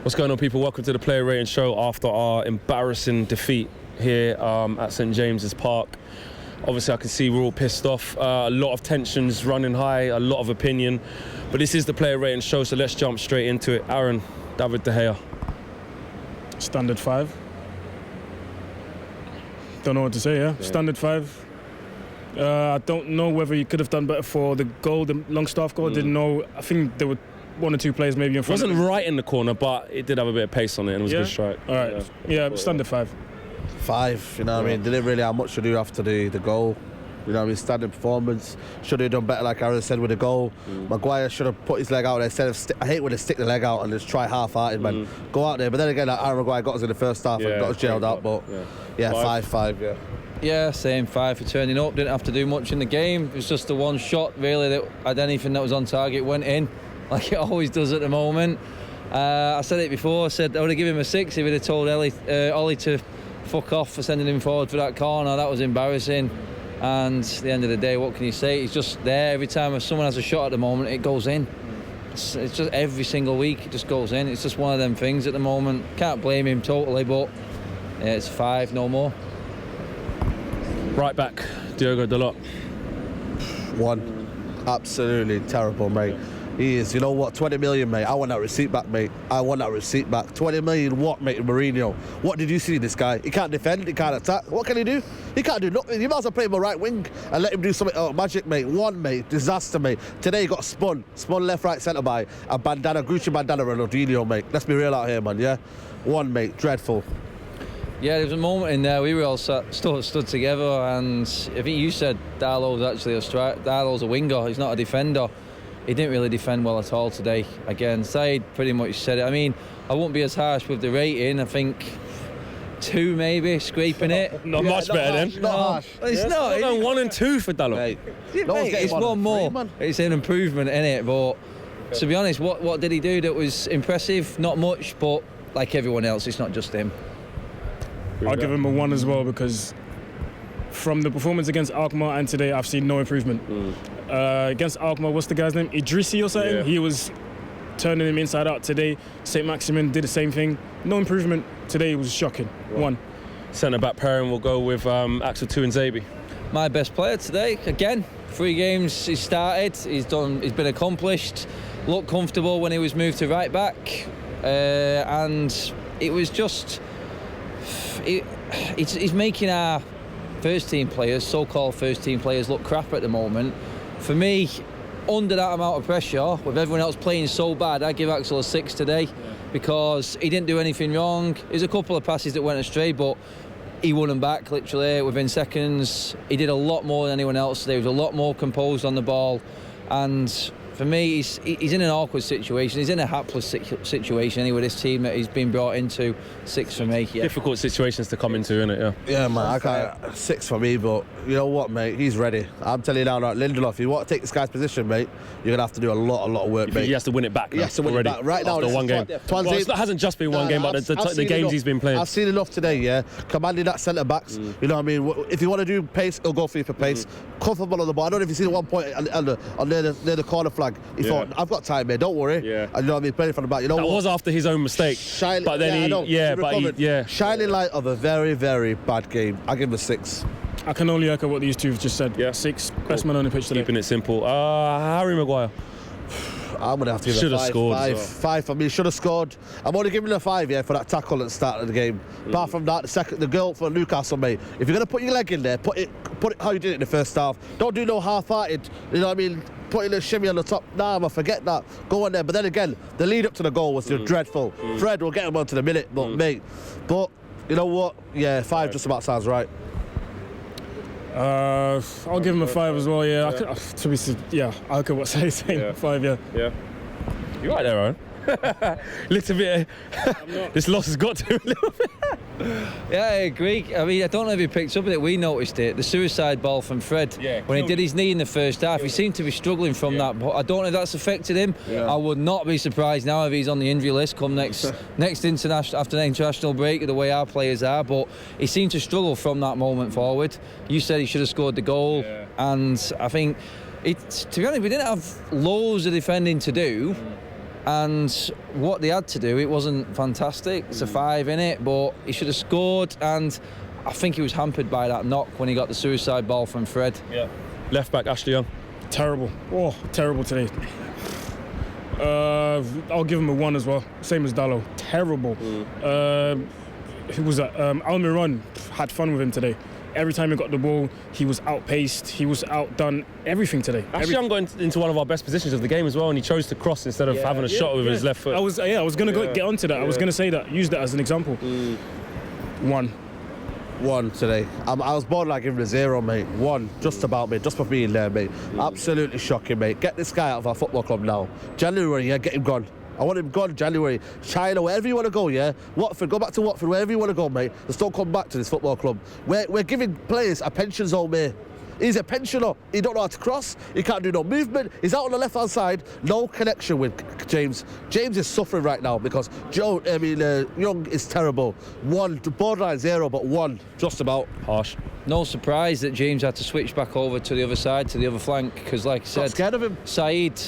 What's going on, people? Welcome to the Player Rating Show after our embarrassing defeat here at St James's Park. Obviously, I can see we're all pissed off. A lot of tensions running high, a lot of opinion. But this is the Player Rating Show, so let's jump straight into it. Aaron, David De Gea. Standard 5. Don't know what to say, yeah? Standard 5. I don't know whether he could have done better for the goal, the Longstaff goal. Didn't know. I think there were one or two players maybe in front. It wasn't right in the corner, but it did have a bit of pace on it and it was a good strike. All right. Yeah, standard 5. 5, you know what I mean? Didn't really have much to do after the goal. You know what I mean? Standard performance. Should have done better, like Aaron said, with the goal. Maguire should have put his leg out there instead of... I hate when they stick the leg out and just try half-hearted, man. Go out there. But then again, like Aaron Maguire got us in the first half and got us jailed out. But, yeah, 5, yeah. Yeah, same 5 for turning up. Didn't have to do much in the game. It was just the one shot, really, that had anything that was on target went in, like it always does at the moment. I said it before. I said I would have given him a 6 if he'd have told Ollie to fuck off for sending him forward for that corner. That was embarrassing. And at the end of the day, what can you say? He's just there every time if someone has a shot at the moment, it goes in. It's just every single week it just goes in. It's just one of them things at the moment. Can't blame him totally, but yeah, it's 5, no more. Right back, Diogo Dalot. 1. Absolutely terrible, mate. He is, you know what, 20 million, mate. I want that receipt back, mate. I want that receipt back. 20 million what, mate, Mourinho? What did you see in this guy? He can't defend, he can't attack. What can he do? He can't do nothing. You might as well play him a right wing and let him do something. Oh, magic, mate. 1, mate. Disaster, mate. Today he got spun left, right, centre by a bandana, Gucci bandana Ronaldinho, mate. Let's be real out here, man, yeah? 1, mate. Dreadful. Yeah, there was a moment in there we were all stood together, and I think you said Darlow's actually a striker. Darlow's a winger. He's not a defender. He didn't really defend well at all today. Again, Said pretty much said it. I mean, I won't be as harsh with the rating. I think 2 maybe, scraping it. Not much better then. Not harsh. It's not. It's 1 and 2 for Dalot. Mate, It's one more. It's an improvement in it, but to be honest, what did he do that was impressive? Not much, but like everyone else, it's not just him. I'll give him a 1 as well, because from the performance against Alkmaar and today, I've seen no improvement. Against Alkmaar, what's the guy's name? Idrissi or something? Yeah. He was turning him inside out. Today, St Maximin did the same thing. No improvement. Today was shocking. 1. Centre-back pairing will go with Axel Tuanzebe. My best player today, again, 3 games he's started, he's been accomplished, looked comfortable when he was moved to right back, and it was just, he's making our first team players, so-called first team players, look crap at the moment. For me, under that amount of pressure, with everyone else playing so bad, I give Axel a 6 today, because he didn't do anything wrong. There's a couple of passes that went astray, but he won them back literally within seconds. He did a lot more than anyone else today. He was a lot more composed on the ball, and for me, he's in an awkward situation. He's in a hapless situation anyway, this team that he's been brought into. 6 for me, yeah. Difficult situations to come into, innit? Yeah, man, I can't. 6 for me, but you know what, mate? He's ready. I'm telling you now, like Lindelof, if you want to take this guy's position, mate, you're going to have to do a lot of work, mate. He has to win it back. He has to win it back. Right now, after 1 game. Well, it hasn't just been 1 game, but the games he's been playing. I've seen enough today, yeah. Commanding that centre-backs, you know what I mean? If you want to do pace, he'll go for you for pace. Comfortable on the ball. I don't know if you've seen at one point near the corner flag. He thought, I've got time, mate, don't worry. Yeah. And you know what I mean? Playing from the back. You know that what? was after his own mistake. But then shining light of a very, very bad game. I give him a 6. I can only echo what these two have just said. Yeah. 6. Best man on the pitch today. Keeping it simple. Harry Maguire. I'm going to have to give Should it a 5. have scored. 5, 5 for me. Should have scored. I'm only giving him a 5, yeah, for that tackle at the start of the game. Apart from that, the goal for Newcastle, mate. If you're going to put your leg in there, put it how you did it in the first half. Don't do no half-hearted, you know what I mean? Putting a shimmy on the top. Nah, I forget that. Go on there. But then again, the lead up to the goal was dreadful. Fred will get him on to the minute, but mate. But you know what? Yeah, 5 just about sounds right. I'll give him a 5 as well. Yeah, I could what say 5. Yeah. Yeah. You're right there, Aaron. Little bit. This loss has got to him a little bit. Yeah, I agree. I mean, I don't know if he picked up on it. We noticed it. The suicide ball from Fred. When he did his knee in the first half, he seemed to be struggling from that. But I don't know if that's affected him. I would not be surprised now if he's on the injury list come next international after the international break, the way our players are. But he seemed to struggle from that moment forward. You said he should have scored the goal, and I think to be honest, we didn't have loads of defending to do. And what they had to do, it wasn't fantastic. It's a 5 in it, but he should have scored. And I think he was hampered by that knock when he got the suicide ball from Fred. Yeah. Left back Ashley Young. Terrible. Oh, terrible today. I'll give him a 1 as well. Same as Dallo. Terrible. Who was that? Almiron had fun with him today. Every time he got the ball, he was outpaced. He was outdone. Everything today. Ashley Young got into one of our best positions of the game as well, and he chose to cross instead of having a shot with his left foot. I was going to get onto that. I was going to say that. Use that as an example. 1. 1 today. I was born like giving a 0, mate. 1, just about, mate. Just for being there, mate. Absolutely shocking, mate. Get this guy out of our football club now. January, yeah, get him gone. I want him gone January. China, wherever you want to go, yeah? Watford, go back to Watford, wherever you want to go, mate. Just don't come back to this football club. We're giving players a pension zone, mate. He's a pensioner. He don't know how to cross. He can't do no movement. He's out on the left-hand side. No connection with James. James is suffering right now because Young is terrible. 1, borderline 0, but 1, just about. Harsh. No surprise that James had to switch back over to the other side, to the other flank, because like I said, Got scared of him. Saeed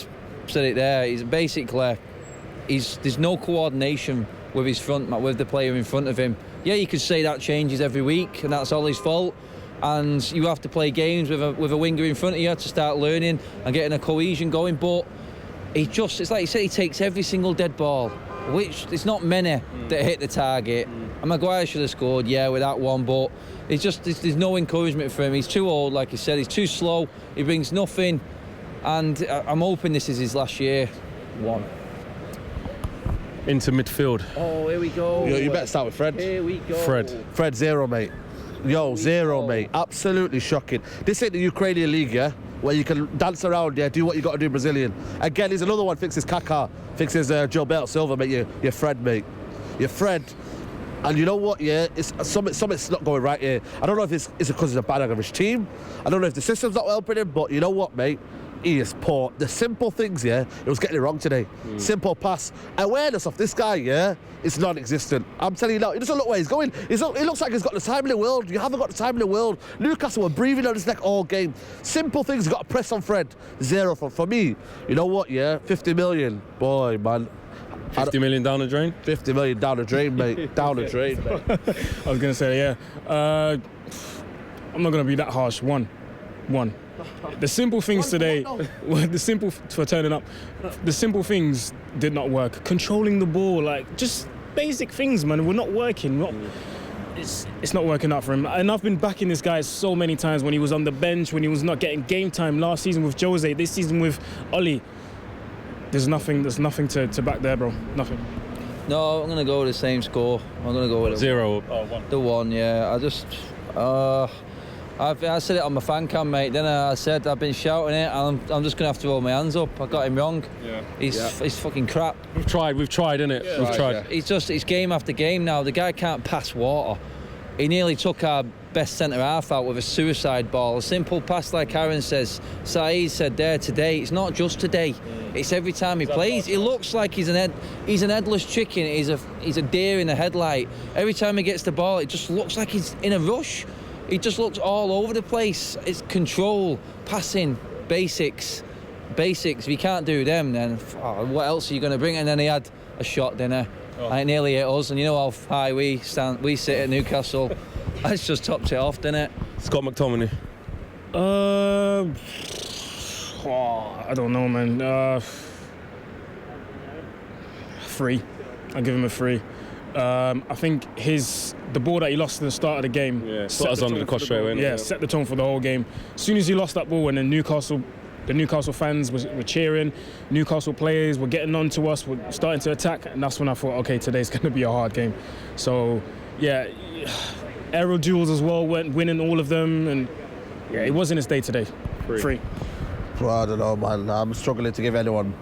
said it there. He's basically, there's no coordination with the player in front of him. Yeah, you could say that changes every week, and that's all his fault. And you have to play games with a winger in front of you to start learning and getting a cohesion going. But it's like you said, he takes every single dead ball, which it's not many that hit the target. And Maguire should have scored, with that one, but there's no encouragement for him. He's too old, like you said. He's too slow. He brings nothing. And I'm hoping this is his last year. 1. Into midfield. Oh, here we go. You better start with Fred. Here we go. Fred 0, mate. 0, mate. Absolutely shocking. This ain't the Ukrainian league, yeah? Where you can dance around, do what you got to do, Brazilian. Again, he's another one, fixes Kaká, fixes Gilberto Silva, mate. You're Fred, mate. You're Fred. And you know what, it's something's not going right here. I don't know if it's because it's a bad average team. I don't know if the system's not helping him, but you know what, mate? He is poor. The simple things, he was getting it wrong today. Simple pass. Awareness of this guy, it's non-existent. I'm telling you now, he doesn't look where he's going. He looks like he's got the time in the world. You haven't got the time in the world. Newcastle were breathing on his neck all game. Simple things, you've got to press on Fred. 0 for me. You know what, 50 million. Boy, man. 50 million down the drain? 50 million down the drain, mate. Down the drain, mate. I was going to say, I'm not going to be that harsh. 1. The simple things today, for turning up, the simple things did not work. Controlling the ball, like just basic things, man, were not working. It's not working out for him. And I've been backing this guy so many times when he was on the bench, when he was not getting game time last season with Jose, this season with Oli. There's nothing to back there, bro. Nothing. No, I'm going to go with the same score. I'm going to go with 0. 1. The 1, I said it on my fan cam, mate. Then I said I've been shouting it, and I'm just gonna have to hold my hands up. I got him wrong. He's fucking crap. We've tried, innit? Yeah. We've tried. It's game after game now. The guy can't pass water. He nearly took our best centre half out with a suicide ball. A simple pass, like Aaron says. Saeed said there today. It's not just today. It's every time he plays. He looks like he's an headless chicken. He's a deer in a headlight. Every time he gets the ball, it just looks like he's in a rush. He just looks all over the place. It's control, passing, basics. If you can't do them, then what else are you going to bring? And then he had a shot, didn't he? And it nearly hit us. And you know how high we sit at Newcastle. That's just topped it off, didn't it? Scott McTominay. I don't know, man. 3. I'll give him a 3. I think the ball that he lost at the start of the game set us under the cosh straight away. Set the tone for the whole game. As soon as he lost that ball, and then the Newcastle fans were cheering, Newcastle players were getting on to us, were starting to attack, and that's when I thought, okay, today's going to be a hard game. So, aero duels as well, went winning all of them, and it wasn't his day today. 3. Well, I don't know, man. I'm struggling to give anyone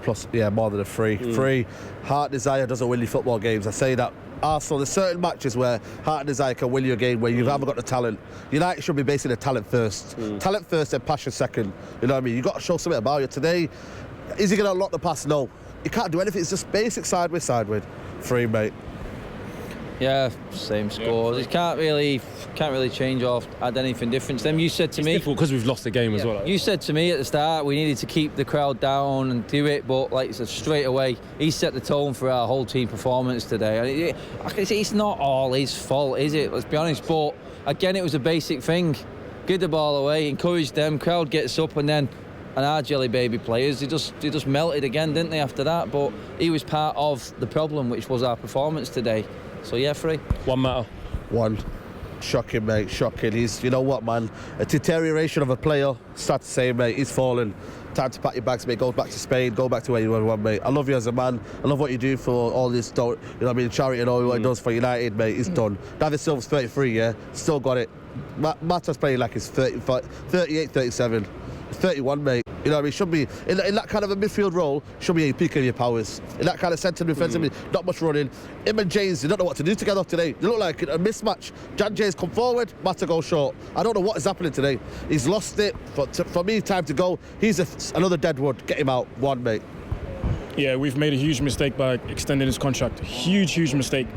more than a 3. 3. Heart desire doesn't win you football games. I say that. Arsenal, there's certain matches where heart and desire can win you a game where you haven't got the talent. United should be basing their talent first. Talent first and passion second. You know what I mean? You've got to show something about you. Today, is he going to unlock the pass? No. He can't do anything. It's just basic sideways. 3, mate. Yeah, same scores. It can't really change or add anything different. Then you said to me, difficult because we've lost the game as well. you said to me at the start we needed to keep the crowd down and do it, but like I said, straight away he set the tone for our whole team performance today. And it's not all his fault, is it? Let's be honest. But again, it was a basic thing. Give the ball away, encourage them. Crowd gets up, and then. And our jelly baby players, they just melted again, didn't they, after that? But he was part of the problem, which was our performance today. So yeah, 3. One matter. 1. Shocking, mate, shocking. You know what, man? A deterioration of a player. Start to say, mate, he's fallen. Time to pack your bags, mate. Go back to Spain. Go back to where you were, mate. I love you as a man. I love what you do for all this, you know what I mean, charity and all what he does for United, mate. He's done. David Silva's 33, yeah? Still got it. Mata's playing like he's 38, 37. 31, mate. You know what I mean? Should be in that kind of a midfield role. Should be a peak of your powers. In that kind of centre defensive, not much running. Him and James, they don't know what to do together today. They look like a mismatch. Jan James come forward, Mata goes short. I don't know what is happening today. He's lost it. For me, time to go. He's another deadwood. Get him out. 1, mate. Yeah, we've made a huge mistake by extending his contract. Huge mistake.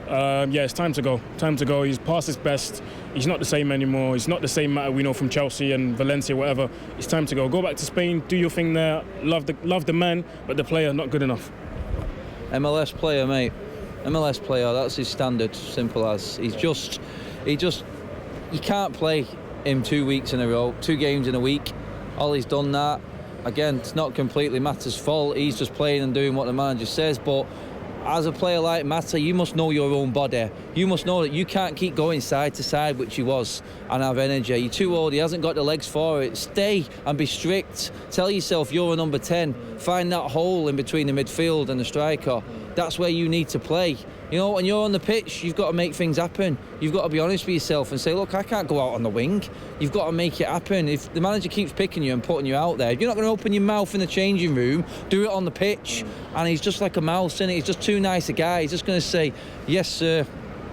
Yeah, it's time to go. Time to go. He's past his best. He's not the same anymore. He's not the same Mata we know from Chelsea and Valencia, whatever. It's time to go. Go back to Spain, do your thing there. Love the man, but the player not good enough. MLS player, mate. MLS player. That's his standard. Simple as. You can't play him 2 weeks in a row, 2 games in a week. Ollie's done that. Again, it's not completely Mata's fault. He's just playing and doing what the manager says, but. As a player like Mata, you must know your own body. You must know that you can't keep going side to side, which he was, and have energy. You're too old. He hasn't got the legs for it. Stay and be strict. Tell yourself you're a number 10. Find that hole in between the midfield and the striker. That's where you need to play. You know, when you're on the pitch, you've got to make things happen. You've got to be honest with yourself and say, look, I can't go out on the wing. You've got to make it happen. If the manager keeps picking you and putting you out there, if you're not going to open your mouth in the changing room, do it on the pitch. And he's just like a mouse, and he's just too nice a guy. He's just going to say, yes, sir,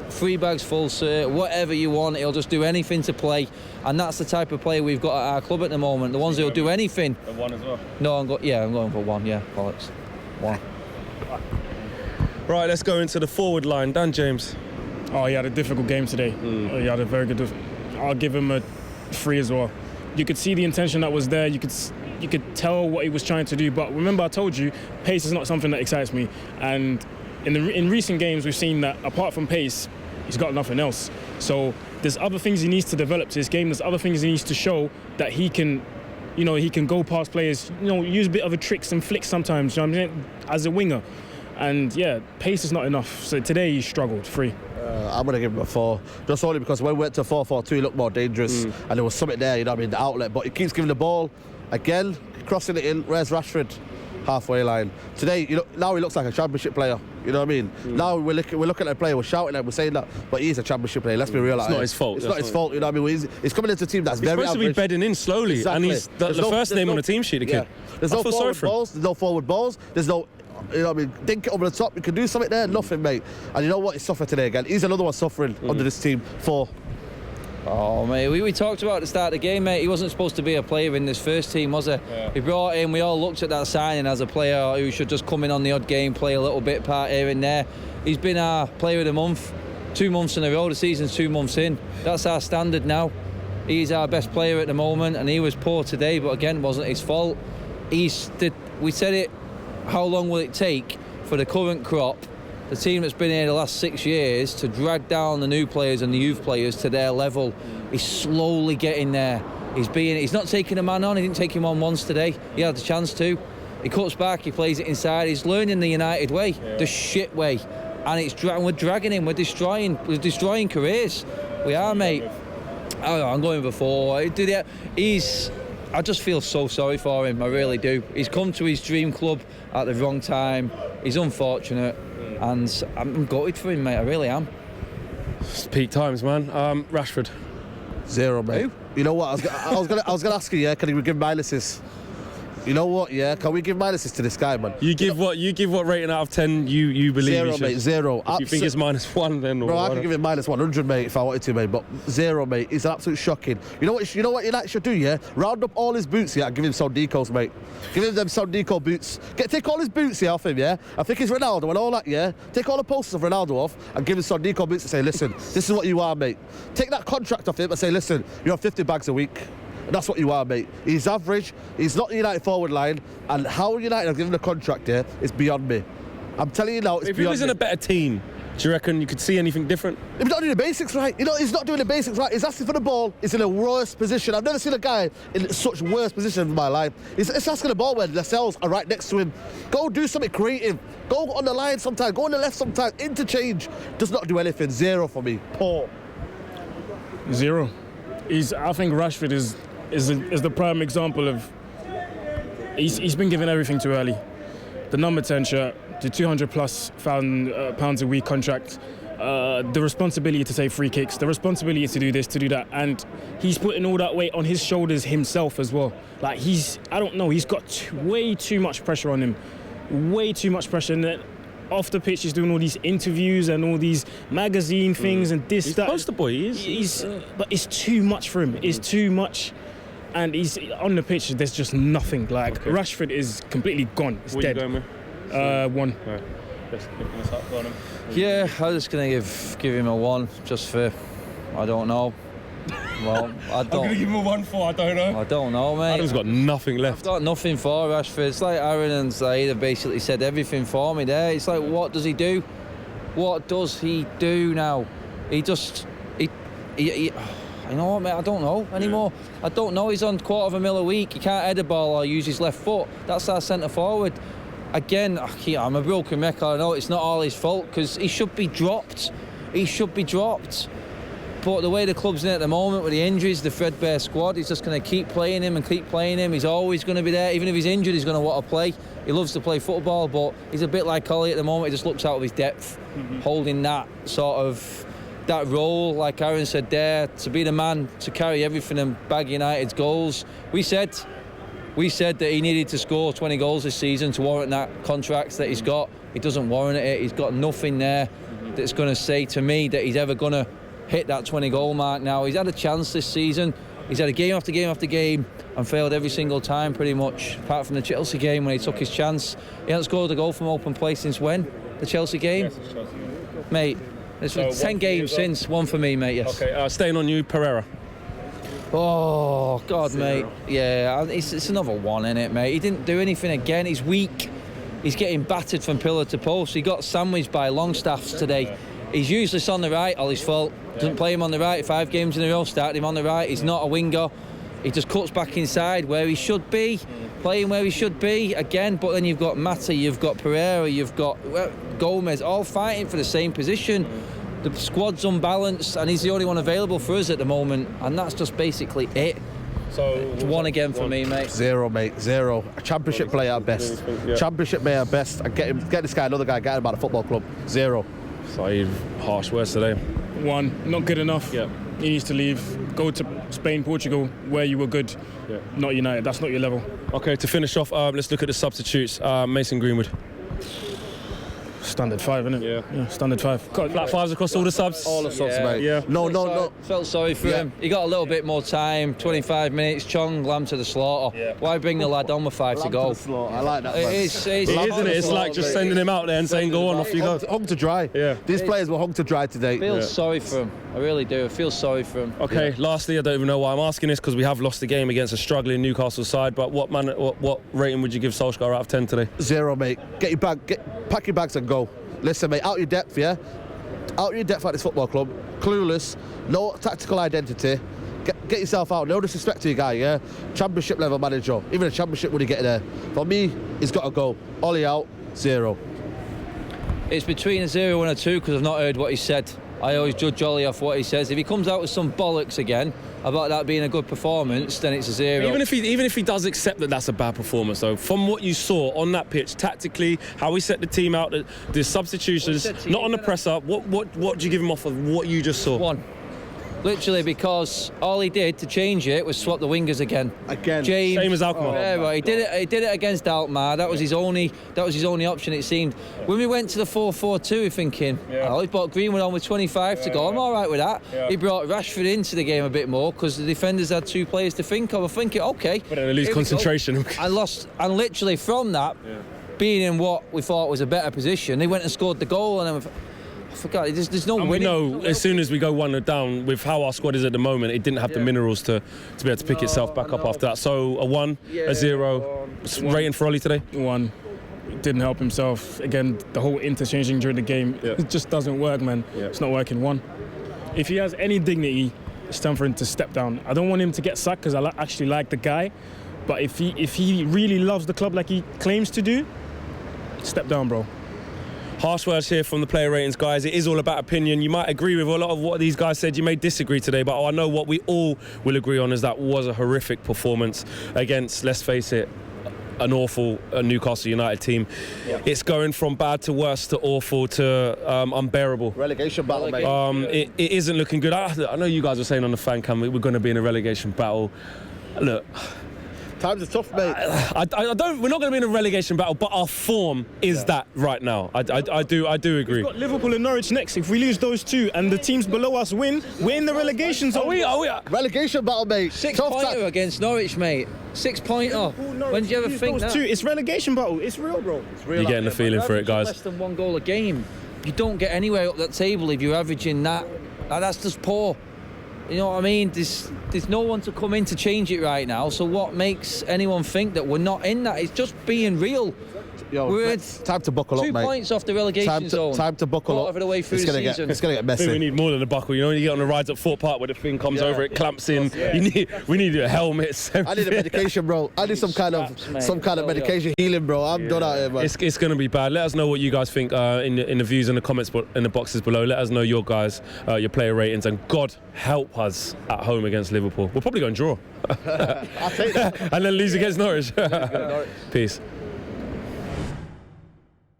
3 bags full, sir, whatever you want. He'll just do anything to play. And that's the type of player we've got at our club at the moment. The ones who'll do anything. A 1 as well? No, I'm going for 1, yeah, Alex. 1. Right, let's go into the forward line. Dan James. Oh, he had a difficult game today. He had a very good. I'll give him a 3 as well. You could see the intention that was there. You could tell what he was trying to do. But remember, I told you, pace is not something that excites me. And in recent games, we've seen that apart from pace, he's got nothing else. So there's other things he needs to develop to his game. There's other things he needs to show that he can. You know, he can go past players. You know, use a bit of a tricks and flicks sometimes. You know what I mean? As a winger. And yeah, pace is not enough. So today he struggled. 3. I'm going to give him a 4. Just only because when we went to 4-4-2, he looked more dangerous. And there was something there, you know what I mean, the outlet. But he keeps giving the ball. Again, crossing it in. Where's Rashford? Halfway line. Today, now he looks like a championship player. You know what I mean? Now we're looking at a player, we're shouting at him, we're saying that. But he's a championship player, let's be real. It's not his fault. It's not his fault, you know what I mean? He's coming into a team that's very supposed average. to be bedding in slowly. Exactly. And he's the first name on the team sheet, the kid. There's no forward balls. There's no forward balls. There's no... You know what I mean? Dink it over the top. You can do something there. Nothing, mate. And you know what? He suffered today again. He's another one suffering under this team. 4. Oh, mate, we talked about at the start of the game, mate. He wasn't supposed to be a player in this first team, was he? Yeah. He brought in, we all looked at that signing as a player who should just come in on the odd game, play a little bit part here and there. He's been our player of the month 2 months in a row. The season's 2 months in. That's our standard now. He's our best player at the moment, and he was poor today, but again, it wasn't his fault. We said it, how long will it take for the current crop, the team that's been here the last 6 years, to drag down the new players and the youth players to their level? He's slowly getting there. He's not taking a man on. He didn't take him on once today. He had the chance to. He cuts back, he plays it inside. He's learning the United way, the shit way. And we're dragging him, we're destroying careers. We are, mate. I'm going before. I just feel so sorry for him, I really do. He's come to his dream club at the wrong time. He's unfortunate, and I'm gutted for him, mate. I really am. It's peak times, man. Rashford. 0, mate. You know what? I was gonna ask you, yeah, can you give Milesis? You know what? Yeah, can we give minuses to this guy, man? You give what rating out of 10 you believe? Zero, you mate. Zero. If you think it's -1, then bro, I could give it -100, mate, if I wanted to, mate. But zero, mate. It's absolutely shocking. You know what United should do? Yeah, round up all his boots, yeah, and give him some decos, mate. Give him them some deco boots. Take all his boots, yeah, off him, yeah. I think it's Ronaldo and all that, yeah. Take all the posters of Ronaldo off and give him some deco boots and say, listen, this is what you are, mate. Take that contract off him and say, listen, you're on 50 bags a week. And that's what you are, mate. He's average. He's not the United forward line. And how United have given the contract here is beyond me. I'm telling you now, it's if beyond me. he was in a better team, do you reckon you could see anything different? He's not doing the basics right. You know, he's not doing the basics right. He's asking for the ball. He's in a worse position. I've never seen a guy in such worse position in my life. He's asking the ball when Lascelles are right next to him. Go do something creative. Go on the line sometimes. Go on the left sometimes. Interchange. Does not do anything. Zero for me. Poor. Zero. I think Rashford is the prime example of he's been given everything too early. The number 10 shirt, the 200+ pounds a week contract, the responsibility to take free kicks, the responsibility to do this, to do that, and he's putting all that weight on his shoulders himself as well. Like I don't know, he's got way too much pressure on him, way too much pressure. And then off the pitch, he's doing all these interviews and all these magazine things and this, that. He's poster boy. But it's too much for him. It's too much. And he's on the pitch, there's just nothing. Like, okay. Rashford is completely gone. It's dead. What are you going with? 1. Right. Let's pick this up. Go on, Yeah, I'm just going to give him a 1, just for, I don't know. Well, I'm going to give him a 1 for, I don't know. I don't know, mate. Adam's got nothing left. I've got nothing for Rashford. It's like Aaron and Zaid have basically said everything for me there. It's like, what does he do? What does he do now? He you know what, mate, I don't know anymore. I don't know. He's on $250,000 a week. He can't head a ball or use his left foot. That's our centre forward. Again, I'm a broken record. I know it's not all his fault because he should be dropped. He should be dropped. But the way the club's in at the moment with the injuries, the threadbare squad, he's just going to keep playing him and keep playing him. He's always going to be there. Even if he's injured, he's going to want to play. He loves to play football, but he's a bit like Ollie at the moment. He just looks out of his depth, holding that sort of that role, like Aaron said there, to be the man to carry everything and bag United's goals. We said that he needed to score 20 goals this season to warrant that contract that he's got. He doesn't warrant it. He's got nothing there that's going to say to me that he's ever going to hit that 20 goal mark now. He's had a chance this season. He's had a game after game after game and failed every single time pretty much, apart from the Chelsea game when he took his chance. He hasn't scored a goal from open play since when? The Chelsea game? Yes, it's Chelsea. Mate, it's So 10 games since, 1 for me, mate, yes. Okay, staying on you, Pereira. Oh, God, 0. Mate. Yeah, it's another 1, innit, mate? He didn't do anything again. He's weak. He's getting battered from pillar to post. He got sandwiched by Longstaffs today. He's useless on the right, all his fault. Doesn't play him on the right 5 games in a row, started him on the right. He's not a winger. He just cuts back inside where he should be, playing where he should be again. But then you've got Mata, you've got Pereira, you've got Gomez, all fighting for the same position. The squad's unbalanced, and he's the only one available for us at the moment, and that's just basically it. So it's 1 again for me, mate. 0, mate. 0. A championship player at best. Yeah. Championship player at best. And get this guy another guy. Get him out of football club. 0. So harsh words today. 1, not good enough. Yeah. He needs to leave. Go to Spain, Portugal, where you were good. Yeah. Not United. That's not your level. Okay, to finish off, let's look at the substitutes. Mason Greenwood. Standard 5, isn't it? Yeah. Standard 5. Flat 5s across all the subs. All the subs, mate. Yeah. No. Felt sorry for him. He got a little bit more time, 25 minutes. Chong, lamb to the slaughter. Yeah. Why bring the lad on with 5 to go? I like that, man. It is, Isn't it? It's like just sending him out there and saying, go on, off you go. Hung to dry. Yeah. These players were hung to dry today. I feel sorry for him. I really do. I feel sorry for him. Okay, lastly, I don't even know why I'm asking this because we have lost the game against a struggling Newcastle side, but what rating would you give Solskjaer out of 10 today? 0, mate. Get your bag, pack your bags and go. Listen, mate, out your depth, yeah? Out your depth at this football club. Clueless, no tactical identity. Get yourself out. No disrespect to your guy, yeah? Championship level manager. Even a championship when you get there. For me, he's got to go. Ollie out, 0. It's between a 0 and a 2 because I've not heard what he said. I always judge Ollie off what he says. If he comes out with some bollocks again about that being a good performance, then it's a 0. Even if he does accept that that's a bad performance, though, from what you saw on that pitch, tactically, how he set the team out, the substitutions, not on the press up, what do you give him off of what you just saw? 1. Literally, because all he did to change it was swap the wingers again. James, Same as Alkmaar. Yeah, right. He did it against Alkmaar. That was his only option, it seemed. When we went to the 4-4-2, we're thinking, oh, he brought Greenwood on with 25 to go. I'm all right with that. He brought Rashford into the game a bit more because the defenders had 2 players to think of. I'm thinking, okay. But then they lose concentration. And literally from that, being in what we thought was a better position, they went and scored the goal, and then I forgot. There's no winning. We know as soon as we go 1 down, with how our squad is at the moment, it didn't have the minerals to be able to pick itself back up after that. So a 1, a 0. Rating for Ollie today? 1. Didn't help himself. Again, the whole interchanging during the game, it just doesn't work, man. It's not working. 1. If he has any dignity, it's time for him to step down. I don't want him to get sacked because I actually like the guy. But if he really loves the club like he claims to do, step down, bro. Harsh words here from the player ratings, guys. It is all about opinion. You might agree with a lot of what these guys said. You may disagree today, but I know what we all will agree on is that was a horrific performance against, let's face it, an awful Newcastle United team. It's going from bad to worse to awful to unbearable. Relegation battle, mate. It isn't looking good. I know you guys were saying on the fan cam we're going to be in a relegation battle. Look, times are tough, mate. We're not going to be in a relegation battle, but our form is that right now. I do agree. We've got Liverpool and Norwich next. If we lose those 2 and the teams below us win, we're in the relegation zone. Are we? Relegation battle, mate. 6-pointer against Norwich, mate. 6-pointer. When did you ever think that? 2, it's relegation battle. It's real, bro. It's real. You're getting the feeling for it, guys. Less than 1 goal a game. You don't get anywhere up that table if you're averaging that. That's just poor. You know what I mean? There's no one to come in to change it right now. So what makes anyone think that we're not in that? It's just being real. Yo, we're time to buckle up, mate. 2 points off the relegation zone. Time to buckle up. Of the way through the season. It's gonna get I messy. think we need more than a buckle. You know, when you get on the rides at Fort Park where the thing comes over, it clamps in. We need helmets. I need a medication, bro. I need some kind of medication healing, bro. I'm done out here, man. It's going to be bad. Let us know what you guys think in the views and the comments in the boxes below. Let us know your guys, your player ratings, and God help us at home against Liverpool. We'll probably go and draw. I'll take that. And then lose against Norwich. Peace.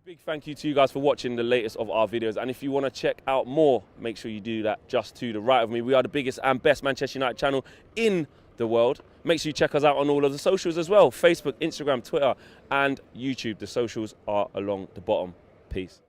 Big thank you to you guys for watching the latest of our videos, and if you want to check out more, make sure you do that just to the right of me. We are the biggest and best Manchester United channel in the world. Make sure you check us out on all of the socials as well: Facebook, Instagram, Twitter and YouTube. The socials are along the bottom. Peace.